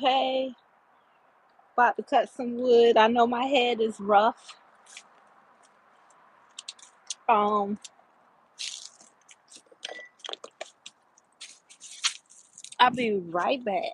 Hey, about to cut some wood. I know my head is rough. Um, I'll be right back.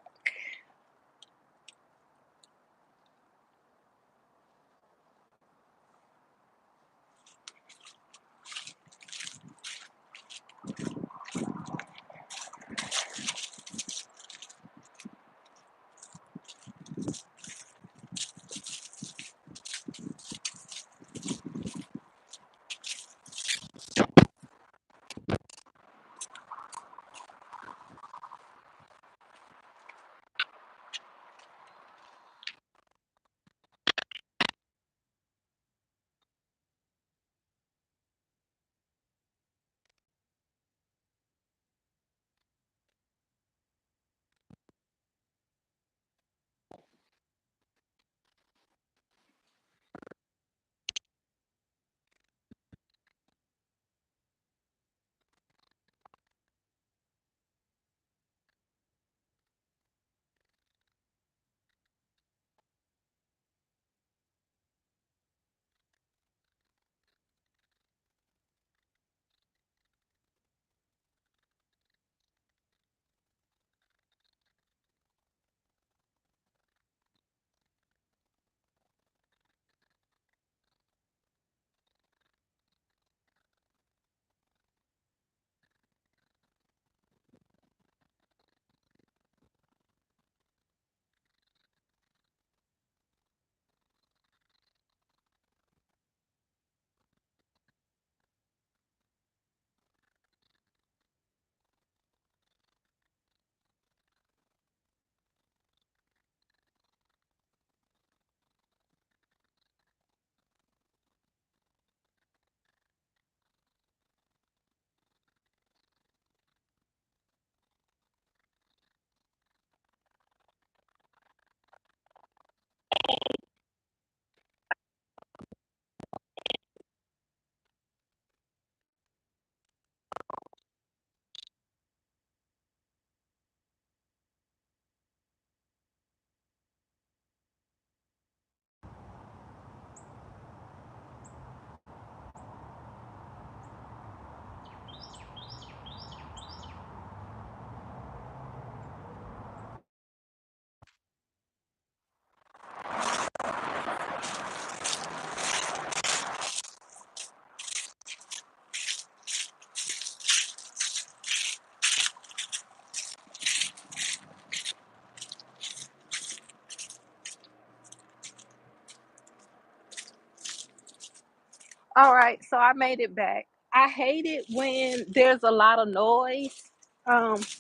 All right, so I made it back. I hate it when there's a lot of noise.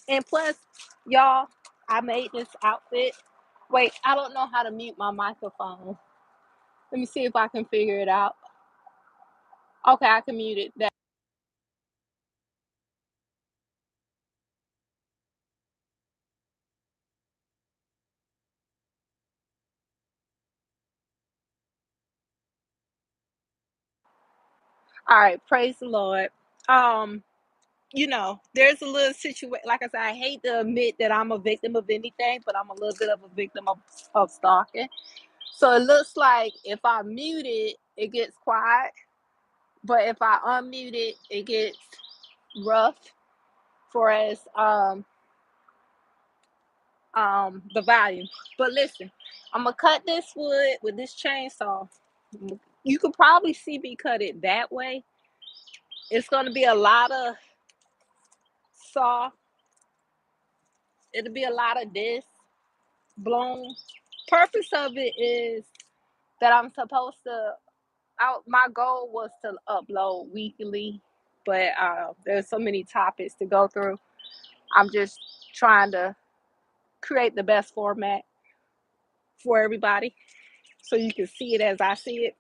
And plus, y'all, I made this outfit. Wait, I don't know how to mute my microphone. Let me see if I can figure it out. Okay, I can mute it. All right, praise the Lord. Um, there's a little situation. Like I said, I hate to admit that I'm a victim of anything, but I'm a little bit of a victim of stalking. So it looks like if I mute it, it gets quiet, but if I unmute it, it gets rough for as the volume. But listen, I'm gonna cut this wood with this chainsaw. You could probably see me cut it that way. It's gonna be a lot of saw. It'll be a lot of this blown. Purpose of it is that I'm supposed to. My goal was to upload weekly, but there's so many topics to go through. I'm just trying to create the best format for everybody so you can see it as I see it.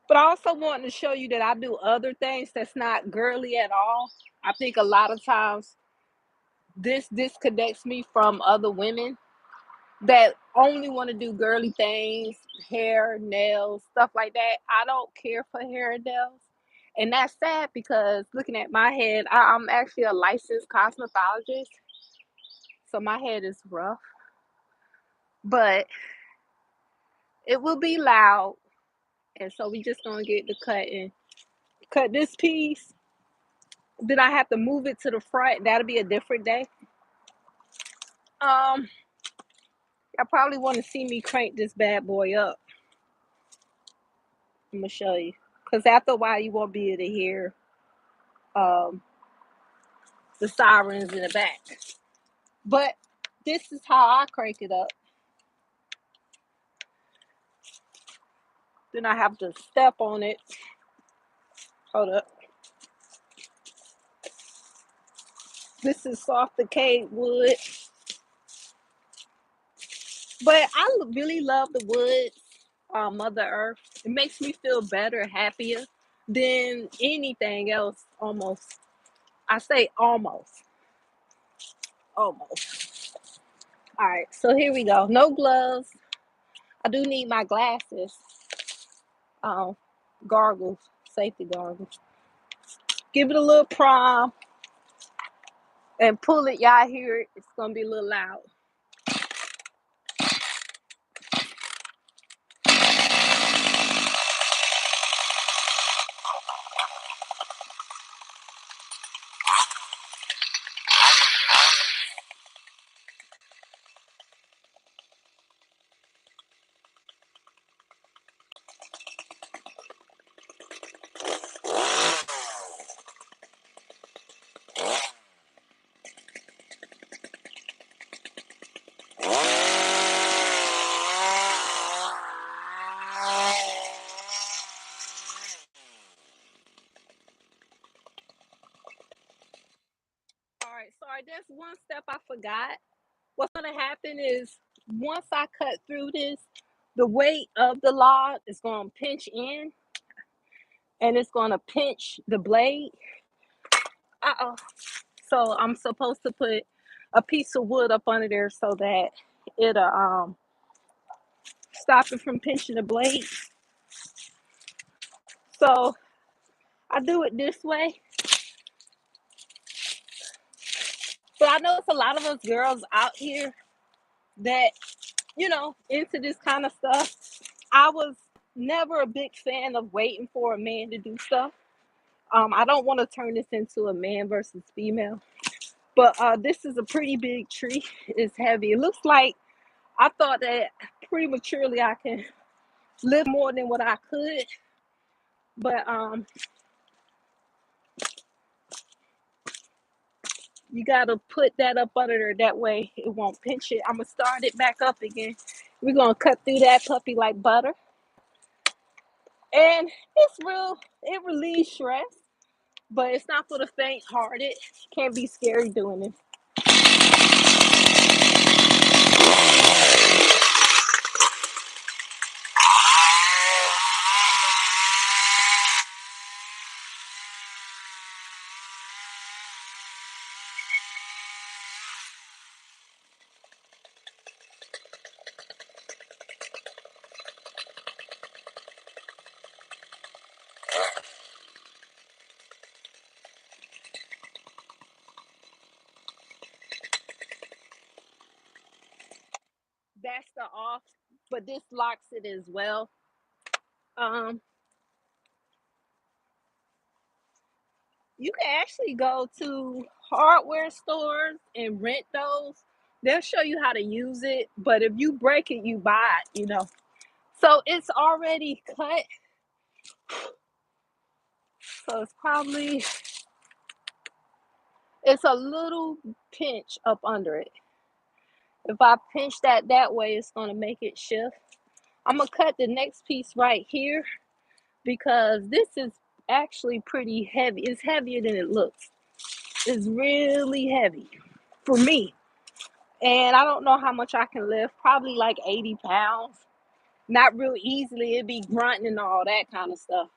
But I also want to show you that I do other things that's not girly at all. I think a lot of times this disconnects me from other women that only want to do girly things, hair, nails, stuff like that. I don't care for hair and nails. And that's sad because looking at my head, I'm actually a licensed cosmetologist. So my head is rough. but it will be loud. And so we just gonna get the cut this piece. Then I have to move it to the front. That'll be a different day. Um, I probably want to see me crank this bad boy up. I'm gonna show you, cause after a while you won't be able to hear um the sirens in the back. But this is how I crank it up. Then I have to step on it. Hold up. This is soft decayed wood, but I really love the wood. Mother Earth. It makes me feel better, happier than anything else. Almost. I say almost. Almost. All right. So here we go. No gloves. I do need my glasses. Um, Goggles, safety goggles. Give it a little prime and pull it. Y'all hear it? It's gonna be a little loud. All right, sorry, there's one step I forgot. What's gonna happen is once I cut through this, the weight of the log is gonna pinch in and it's gonna pinch the blade. Uh-oh. So I'm supposed to put a piece of wood up under there so that it'll stop it from pinching the blade. So I do it this way. But I know it's a lot of us girls out here that, into this kind of stuff. I was never a big fan of waiting for a man to do stuff. I don't want to turn this into a man versus female, but this is a pretty big tree. It's heavy. It looks like I thought that prematurely I can live more than what I could, but you gotta put that up under there. That way it won't pinch it. I'm gonna start it back up again. We're gonna cut through that puppy like butter, and it's real. It relieves stress, but it's not for the faint-hearted. Can't be scary doing this. That's the off, but this locks it as well. Um, you can actually go to hardware stores and rent those. They'll show you how to use it, but if you break it, you buy it. So it's already cut. So it's a little pinch up under it. If I pinch that way, it's gonna make it shift. I'm gonna cut the next piece right here because this is actually pretty heavy. It's heavier than it looks. It's really heavy for me. And I don't know how much I can lift, probably like 80 pounds. Not real easily. It'd be grunting and all that kind of stuff.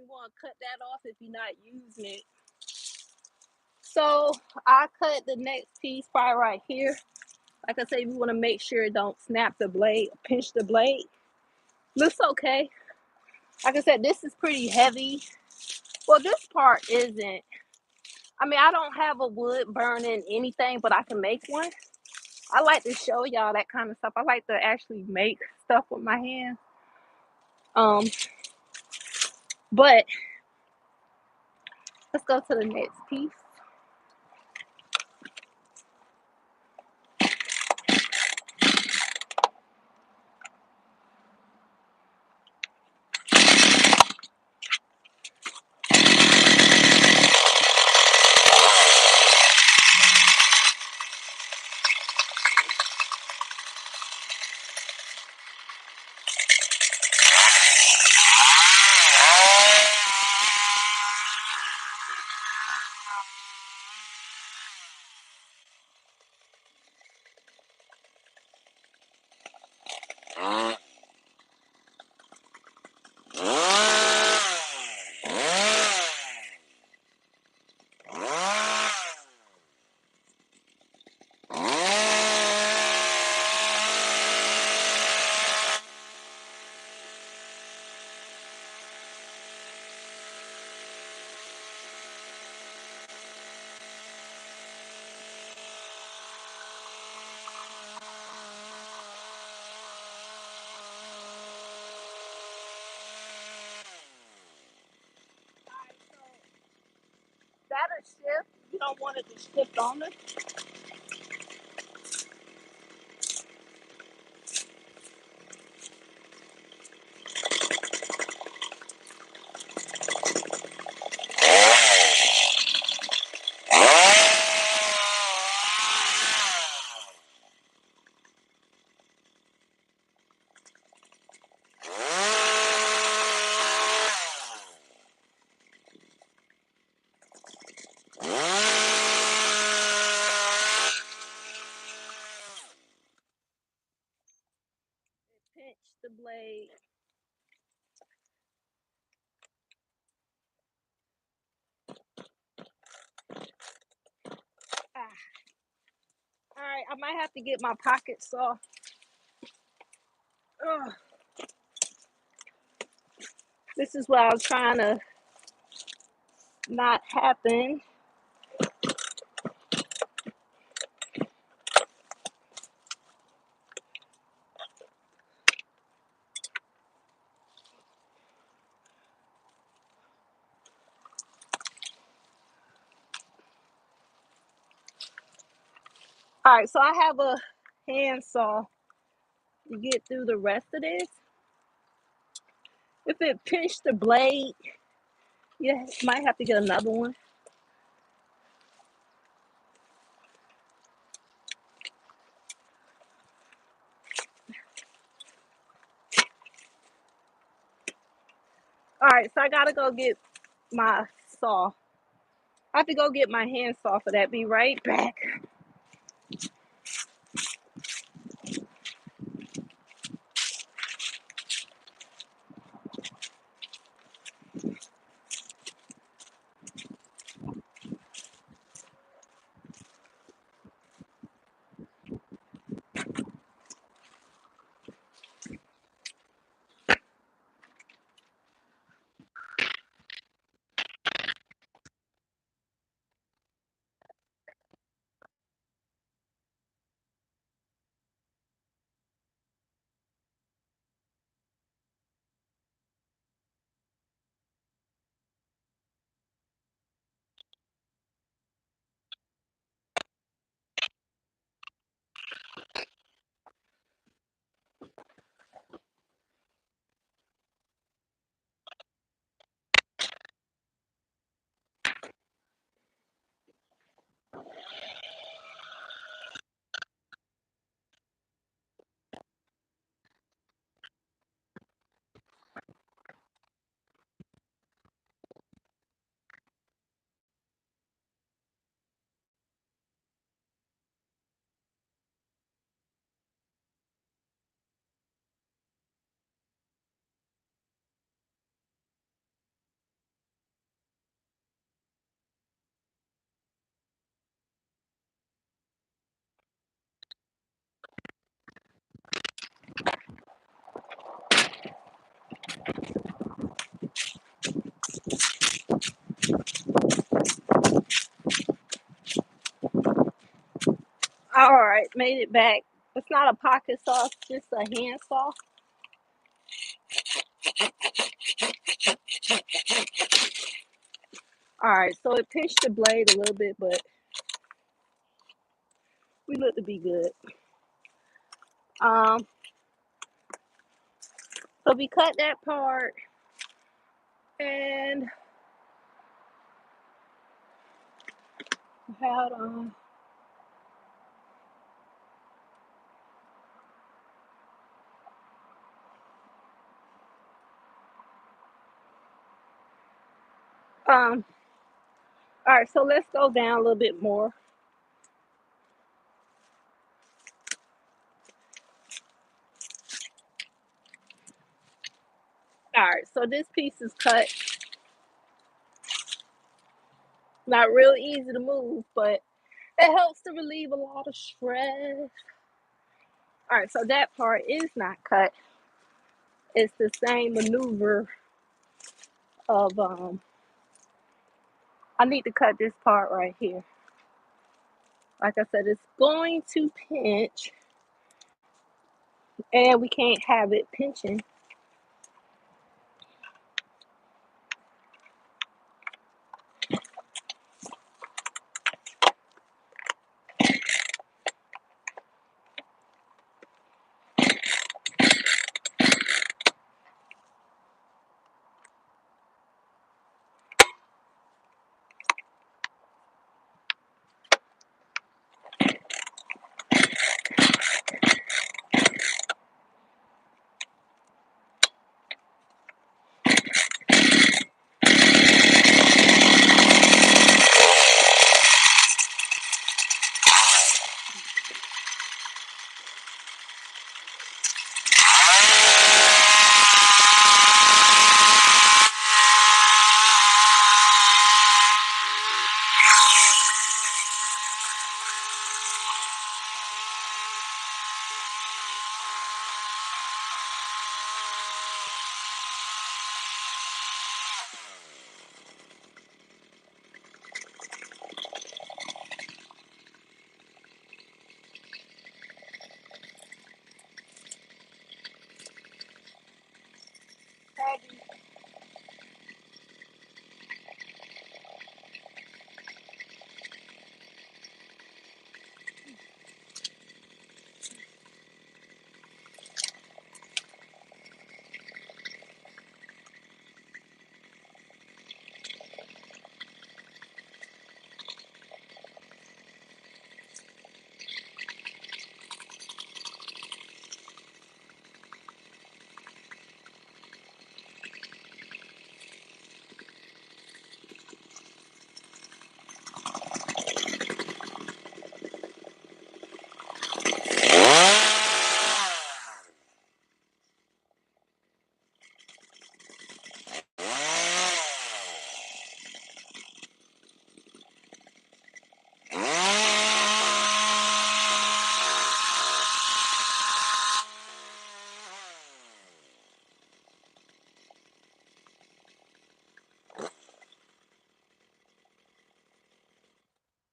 want to cut that off if you're not using it. So I cut the next piece probably right here. Like I say, we want to make sure it don't snap the blade, pinch the blade. Looks okay. Like I said, this is pretty heavy. Well, this part isn't. I mean, I don't have a wood burning anything, but I can make one. I like to show y'all that kind of stuff. I like to actually make stuff with my hands. Um, but let's go to the next piece. That'll shift. You don't want it to shift on us. Pinch the blade. Ah. All right, I might have to get my pocket saw. Ugh. This is what I was trying to not happen. All right, so I have a handsaw to get through the rest of this. If it pinched the blade, you might have to get another one. All right, so I gotta go get my saw. I have to go get my handsaw for that. Be right back. All right, made it back. It's not a pocket saw, it's just a hand saw. All right, so it pinched the blade a little bit, but we look to be good. Um, so we cut that part, and had um. All right, so let's go down a little bit more. All right, so this piece is cut. Not real easy to move, but it helps to relieve a lot of stress. All right, so that part is not cut. It's the same maneuver of I need to cut this part right here. Like I said, it's going to pinch, and we can't have it pinching.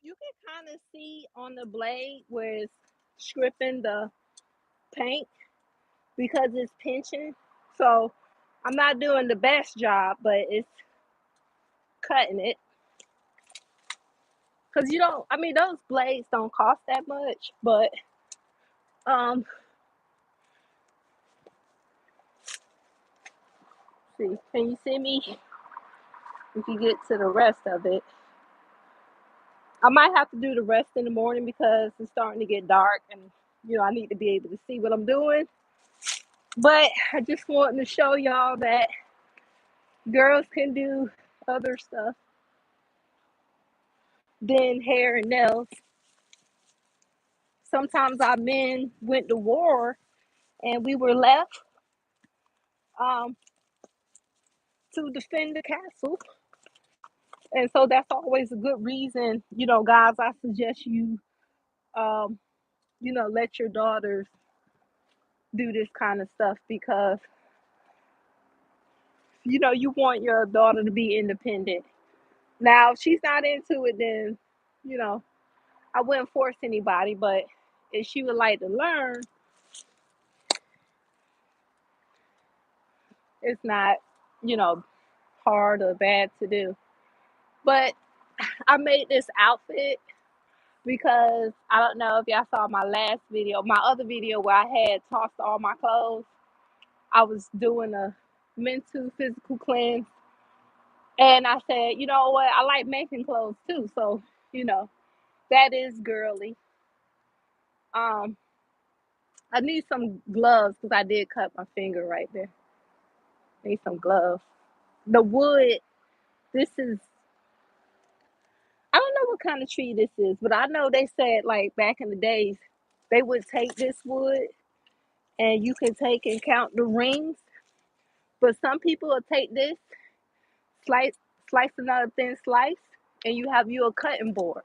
You can kind of see on the blade where it's stripping the paint because it's pinching. So I'm not doing the best job, but it's cutting it. Cause you don't. I mean, those blades don't cost that much, but um, see, can you see me? If you get to the rest of it, I might have to do the rest in the morning because it's starting to get dark, and I need to be able to see what I'm doing. But I just wanted to show y'all that girls can do other stuff than hair and nails. Sometimes our men went to war and we were left um, to defend the castle. And so that's always a good reason, guys, I suggest you, um, let your daughters do this kind of stuff because, you want your daughter to be independent. Now, if she's not into it, then, you know, I wouldn't force anybody, but and she would like to learn, it's not, you know, hard or bad to do. But I made this outfit because I don't know if y'all saw my last video, my other video where I had tossed all my clothes. I was doing a mental physical cleanse, and I said, you know what, I like making clothes too, so you know that is girly. Um, I need some gloves because I did cut my finger right there. I need some gloves. The wood. This is, I don't know what kind of tree this is, but I know they said like back in the days they would take this wood and you can take and count the rings. But some people will take this, slice slice another thin slice, and you have you a cutting board.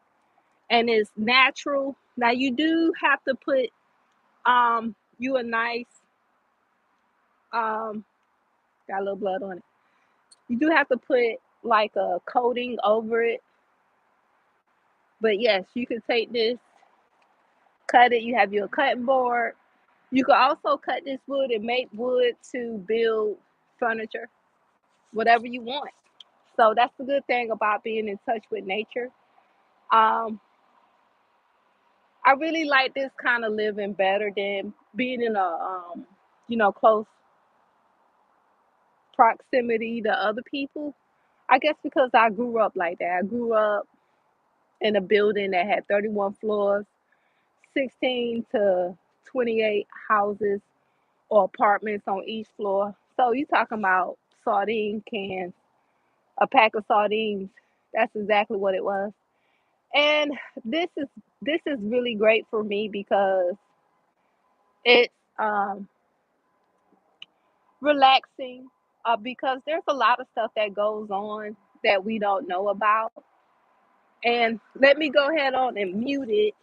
And it's natural. Now you do have to put you a nice um got a little blood on it. You do have to put like a coating over it. But yes, you can take this, cut it, you have your cutting board. You can also cut this wood and make wood to build furniture, whatever you want. So that's the good thing about being in touch with nature. Um, I really like this kind of living better than being in a close proximity to other people. I guess because I grew up like that. I grew up in a building that had 31 floors, 16 to 28 houses or apartments on each floor. So you talking about sardine cans, a pack of sardines. That's exactly what it was. And this is this is really great for me because it's relaxing. Because there's a lot of stuff that goes on that we don't know about. And let me go ahead on and mute it.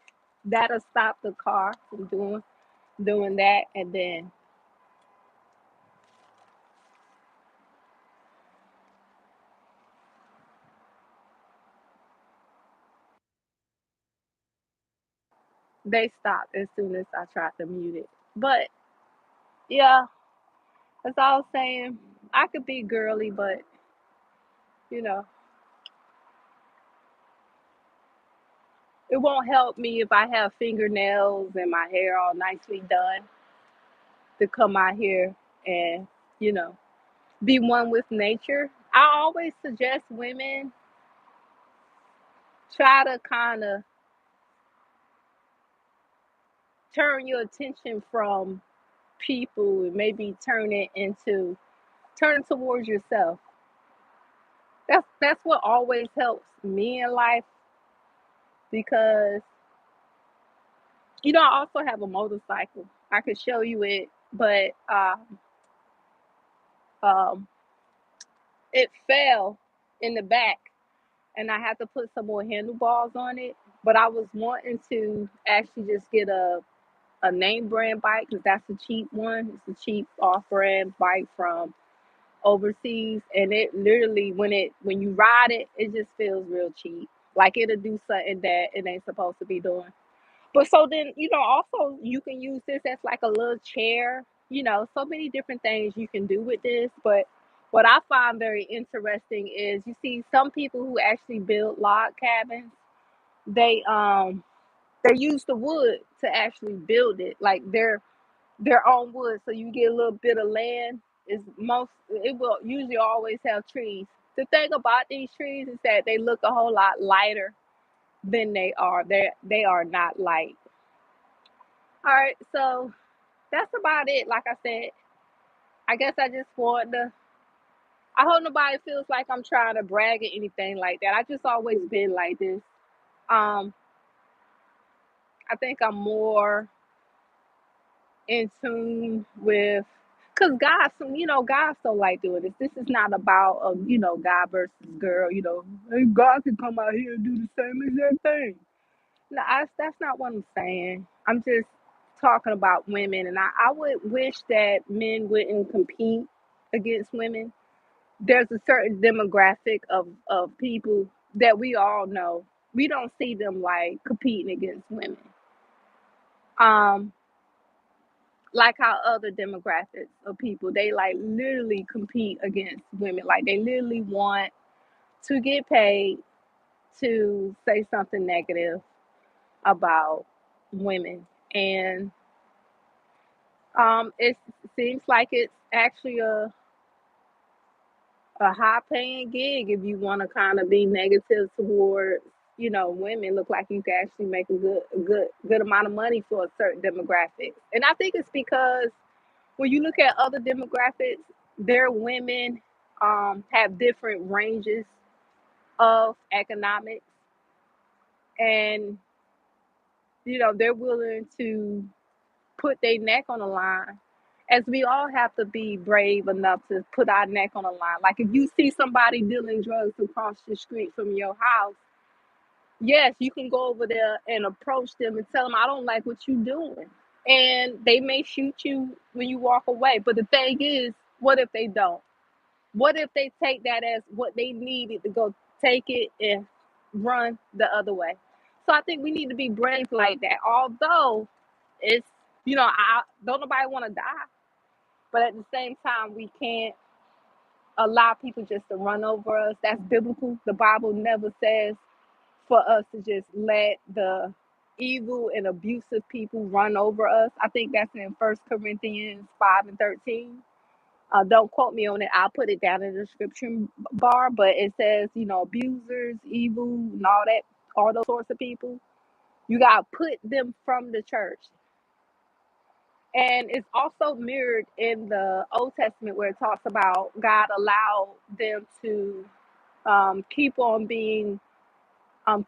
That'll stop the car from doing that, and then they stopped as soon as I tried to mute it. But yeah, that's all I'm saying. I could be girly, but you know, it won't help me if I have fingernails and my hair all nicely done to come out here and, you know, be one with nature. I always suggest women try to kind of turn your attention from people and maybe turn it towards yourself. That's what always helps me in life because I also have a motorcycle. I could show you it, but um, it fell in the back, and I had to put some more handlebars on it. But I was wanting to actually just get a name brand bike because that's a cheap one. It's a cheap off brand bike from overseas, and it literally when you ride it, it just feels real cheap. Like it'll do something that it ain't supposed to be doing. But so then, also you can use this as like a little chair. So many different things you can do with this. But what I find very interesting is you see some people who actually build log cabins. They they use the wood to actually build it, like their own wood. So you get a little bit of land. It will usually always have trees. The thing about these trees is that they look a whole lot lighter than they are. They are not light. All right, so that's about it. Like I said, I guess I just want to. I hope nobody feels like I'm trying to brag or anything like that. I just always been like this. Um, I think I'm more in tune with, cause God so like doing this. This is not about guy versus girl. Hey, God can come out here and do the same exact thing. No, that's not what I'm saying. I'm just talking about women, and I would wish that men wouldn't compete against women. There's a certain demographic of people that we all know. We don't see them like competing against women. Um, like how other demographics of people, they like literally compete against women. Like they literally want to get paid to say something negative about women. And it seems like it's actually a high paying gig if you want to kind of be negative towards, women. Look like you can actually make a good amount of money for a certain demographic. And I think it's because when you look at other demographics, their women have different ranges of economics, and they're willing to put their neck on the line, as we all have to be brave enough to put our neck on the line. Like if you see somebody dealing drugs across the street from your house, yes, you can go over there and approach them and tell them, I don't like what you're doing. And they may shoot you when you walk away. But the thing is, what if they don't? What if they take that as what they needed to go take it and run the other way? So I think we need to be brave like that. Although it's, I don't nobody want to die, but at the same time, we can't allow people just to run over us. That's biblical. The Bible never says for us to just let the evil and abusive people run over us. I think that's in First Corinthians 5:13. Don't quote me on it. I'll put it down in the description bar. But it says, abusers, evil, and all that, all those sorts of people. You gotta put them from the church. And it's also mirrored in the Old Testament where it talks about God allowed them to keep on being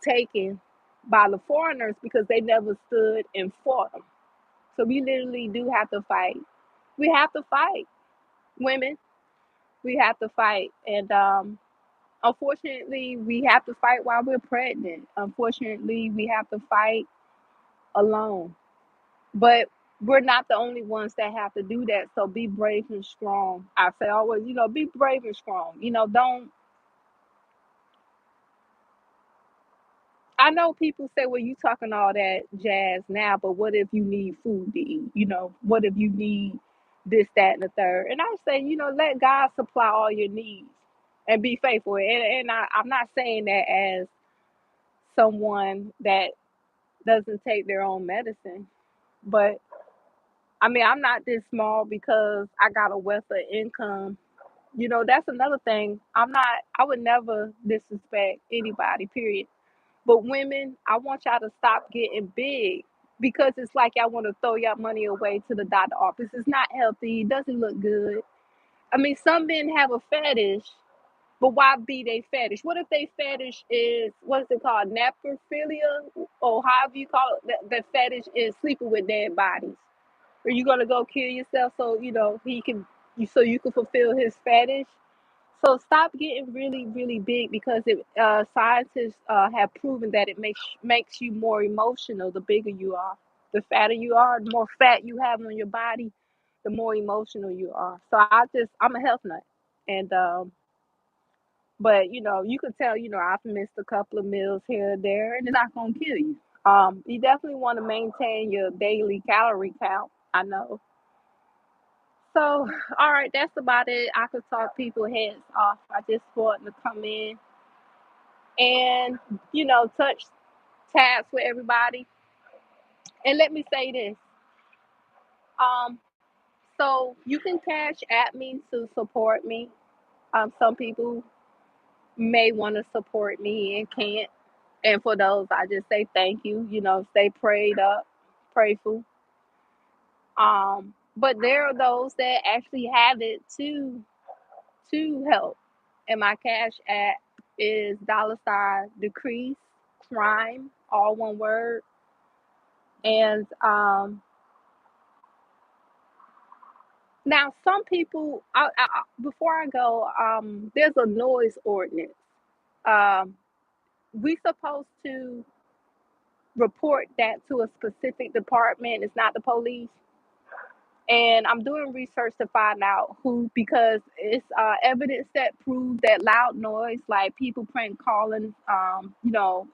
taken by the foreigners because they never stood and fought them. So we literally do have to fight. We have to fight, women. We have to fight, and unfortunately, we have to fight while we're pregnant. Unfortunately, we have to fight alone. But we're not the only ones that have to do that. So be brave and strong. I say always, be brave and strong. Don't. I know people say, well, you talking all that jazz now, but what if you need food to eat? What if you need this, that, and the third? And I say, let God supply all your needs and be faithful. And I'm not saying that as someone that doesn't take their own medicine, but I mean, I'm not this small because I got a wealth of income. That's another thing. I would never disrespect anybody, period. But women, I want y'all to stop getting big because it's like y'all want to throw y'all money away to the doctor office. It's not healthy. It doesn't look good. I mean, some men have a fetish, but why be they fetish? What if they fetish is, what is it called, necrophilia, or however you call it? The fetish is sleeping with dead bodies. Are you gonna go kill yourself so so you can fulfill his fetish? So stop getting really, really big because scientists have proven that it makes you more emotional. The bigger you are, the fatter you are, the more fat you have on your body, the more emotional you are. So I'm a health nut, and but you could tell I've missed a couple of meals here and there, and it's not gonna kill you. You definitely want to maintain your daily calorie count. I know. So, all right, that's about it. I could talk people heads off. I just wanted to come in and, touch tabs with everybody. And let me say this. Um, so you can cash at me to support me. Some people may want to support me and can't. And for those, I just say thank you. Stay prayed up, prayful. But there are those that actually have it to help. And my cash app is $ decrease crime, all one word. And now some people, before I go, there's a noise ordinance. Um, we supposed to report that to a specific department. It's not the police. And I'm doing research to find out who, because it's evidence that proves that loud noise, like people prank calling,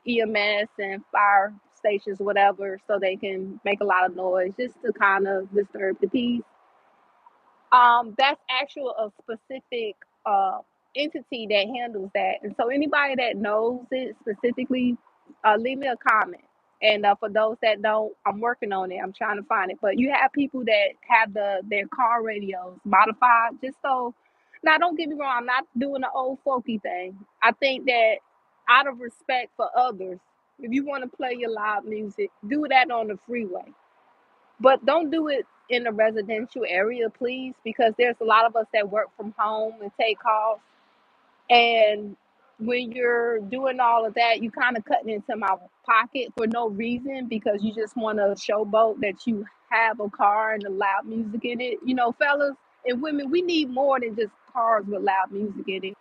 EMS and fire stations, whatever, so they can make a lot of noise just to kind of disturb the peace. That's actual a specific uh, entity that handles that. And so anybody that knows it specifically, leave me a comment. And for those that don't, I'm working on it. I'm trying to find it. But you have people that have their car radios modified just so. Now, don't get me wrong. I'm not doing the old folky thing. I think that out of respect for others, if you want to play your loud music, do that on the freeway, but don't do it in a residential area, please, because there's a lot of us that work from home and take calls. And when you're doing all of that, you kind of cutting into my pocket for no reason because you just want to showboat that you have a car and a loud music in it. You know, fellas and women, we need more than just cars with loud music in it.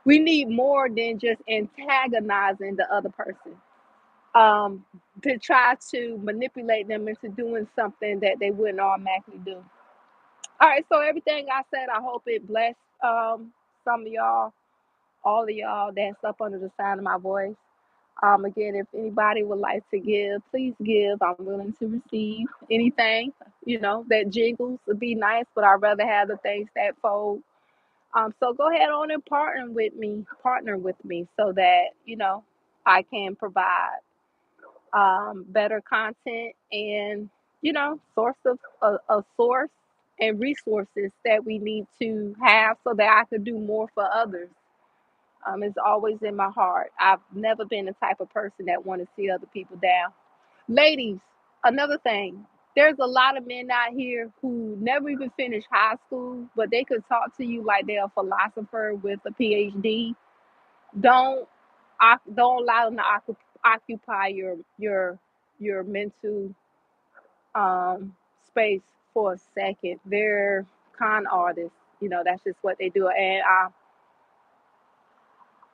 We need more than just antagonizing the other person, um, to try to manipulate them into doing something that they wouldn't automatically do. All right, so everything I said, I hope it blessed some of y'all, all of y'all that's up under the sound of my voice. Again, if anybody would like to give, please give. I'm willing to receive anything. You know, that jingles would be nice, but I'd rather have the things that fold. So go ahead on and partner with me so that, I can provide better content and source of a source and resources that we need to have so that I could do more for others. It's always in my heart. I've never been the type of person that want to see other people down. Ladies, another thing. There's a lot of men out here who never even finished high school, but they could talk to you like they're a philosopher with a PhD. Don't don't allow them to occupy your mental space for a second. They're con artists. That's just what they do. And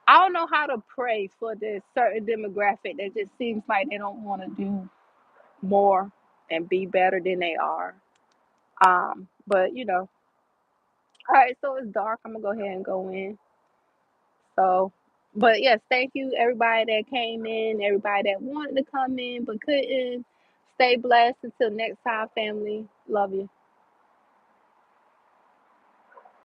I don't know how to pray for this certain demographic that just seems like they don't want to do more and be better than they are. But all right. So it's dark. I'm gonna go ahead and go in. So, but yes, thank you everybody that came in, everybody that wanted to come in but couldn't. Stay blessed until next time, family. Love you.